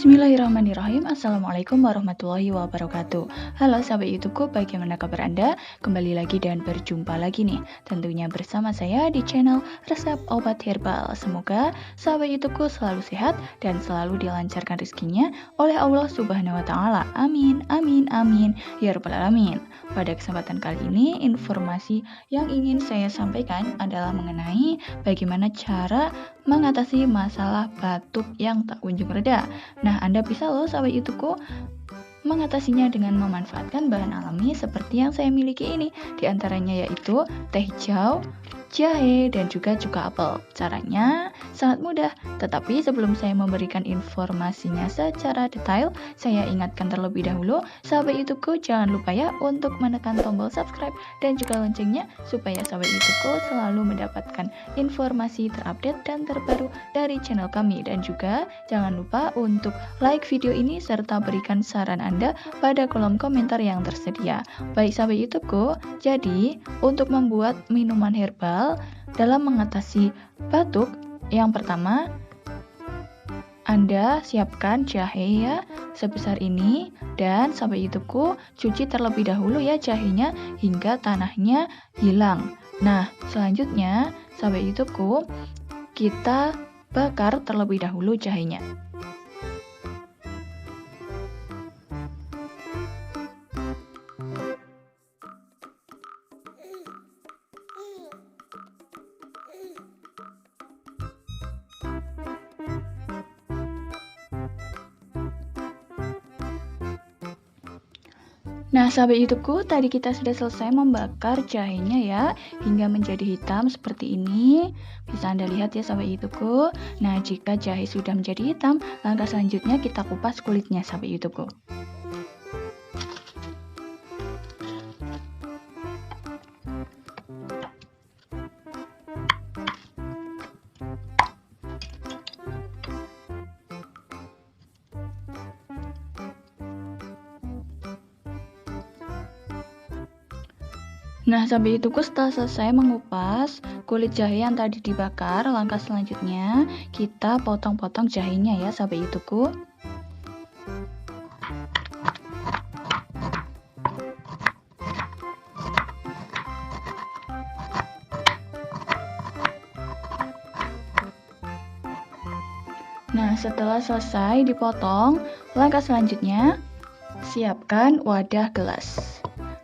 Bismillahirrahmanirrahim. Assalamualaikum warahmatullahi wabarakatuh. Halo sahabat YouTubeku, bagaimana kabar Anda? Kembali lagi dan berjumpa lagi nih, tentunya bersama saya di channel Resep Obat Herbal. Semoga sahabat YouTubeku selalu sehat dan selalu dilancarkan rezekinya oleh Allah Subhanahu wa taala. Amin, amin, amin ya rabbal alamin. Pada kesempatan kali ini, informasi yang ingin saya sampaikan adalah mengenai bagaimana cara mengatasi masalah batuk yang tak kunjung reda. Nah, Anda bisa loh sahabat YouTubeku mengatasinya dengan memanfaatkan bahan alami seperti yang saya miliki ini. Di antaranya yaitu teh hijau, jahe, dan juga cuka apel. Caranya sangat mudah, tetapi sebelum saya memberikan informasinya secara detail, saya ingatkan terlebih dahulu, sahabat YouTubeku jangan lupa ya untuk menekan tombol subscribe dan juga loncengnya supaya sahabat YouTubeku selalu mendapatkan informasi terupdate dan terbaru dari channel kami. Dan juga jangan lupa untuk like video ini serta berikan saran Anda pada kolom komentar yang tersedia. Baik sahabat YouTubeku, jadi untuk membuat minuman herbal dalam mengatasi batuk, yang pertama Anda siapkan jahe ya sebesar ini, dan sahabat YouTubeku cuci terlebih dahulu ya jahenya hingga tanahnya hilang. Nah, selanjutnya sahabat YouTubeku kita bakar terlebih dahulu jahenya. Nah, sahabat YouTubeku, tadi kita sudah selesai membakar jahenya ya, hingga menjadi hitam seperti ini. Bisa Anda lihat ya sahabat YouTubeku. Nah, jika jahe sudah menjadi hitam, langkah selanjutnya kita kupas kulitnya sahabat YouTubeku. Nah, sahabat YouTubeku, setelah selesai mengupas kulit jahe yang tadi dibakar, langkah selanjutnya kita potong-potong jahenya ya sahabat YouTubeku. Nah, setelah selesai dipotong, langkah selanjutnya siapkan wadah gelas.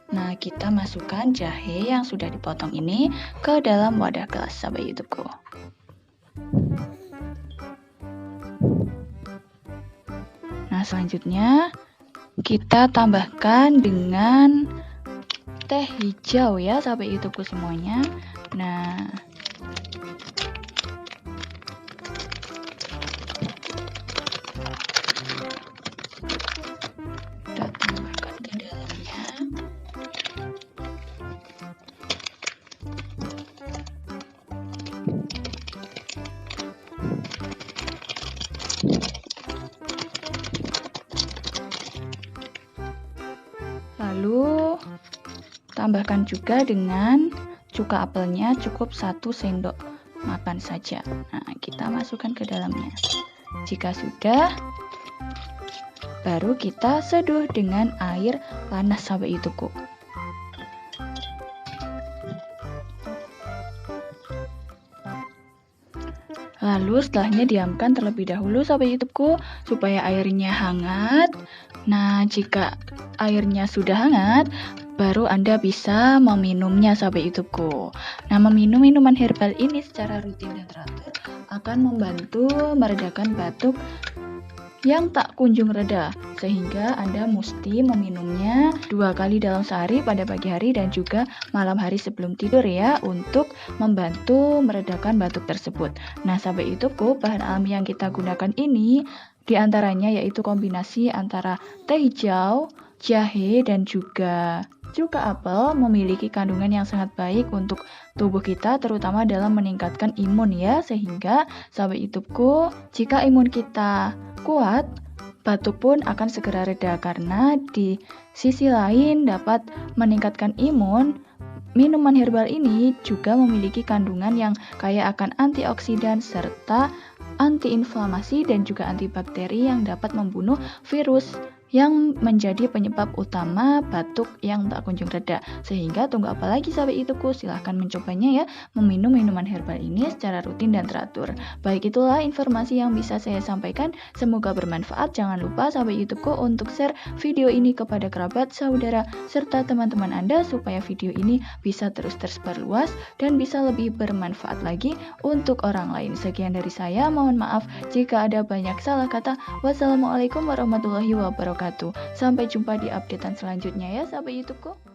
Nah, kita masukkan jahe yang sudah dipotong ini ke dalam wadah gelas sahabat YouTubeku. Nah, selanjutnya kita tambahkan dengan teh hijau ya sahabat YouTubeku semuanya. Nah, kita tambahkan ke dalamnya. Lalu tambahkan juga dengan cuka apelnya, cukup 1 sendok makan saja. Nah, kita masukkan ke dalamnya. Jika sudah, baru kita seduh dengan air panas sahabat YouTubeku. Lalu setelahnya diamkan terlebih dahulu sahabat YouTubeku supaya airnya hangat. Nah, jika airnya sudah hangat, baru Anda bisa meminumnya sahabat YouTubeku. Nah, meminum minuman herbal ini secara rutin dan teratur akan membantu meredakan batuk yang tak kunjung reda, sehingga Anda mesti meminumnya 2 kali dalam sehari, pada pagi hari dan juga malam hari sebelum tidur ya, untuk membantu meredakan batuk tersebut. Nah, sahabat YouTubeku, bahan alami yang kita gunakan ini diantaranya yaitu kombinasi antara teh hijau, jahe, dan juga cuka apel, memiliki kandungan yang sangat baik untuk tubuh kita, terutama dalam meningkatkan imun ya, sehingga sahabat YouTubeku, jika imun kita kuat, batuk pun akan segera reda. Karena di sisi lain dapat meningkatkan imun, minuman herbal ini juga memiliki kandungan yang kaya akan antioksidan serta antiinflamasi dan juga antibakteri yang dapat membunuh virus yang menjadi penyebab utama batuk yang tak kunjung reda. Sehingga tunggu apa lagi sahabat YouTubeku, silahkan mencobanya ya, meminum minuman herbal ini secara rutin dan teratur. Baik, itulah informasi yang bisa saya sampaikan, semoga bermanfaat. Jangan lupa sahabat YouTubeku untuk share video ini kepada kerabat, saudara, serta teman-teman Anda supaya video ini bisa terus tersebar luas dan bisa lebih bermanfaat lagi untuk orang lain. Sekian dari saya, mohon maaf jika ada banyak salah kata. Wassalamualaikum warahmatullahi wabarakatuh. Sampai jumpa di updatean selanjutnya ya sahabat YouTubeku.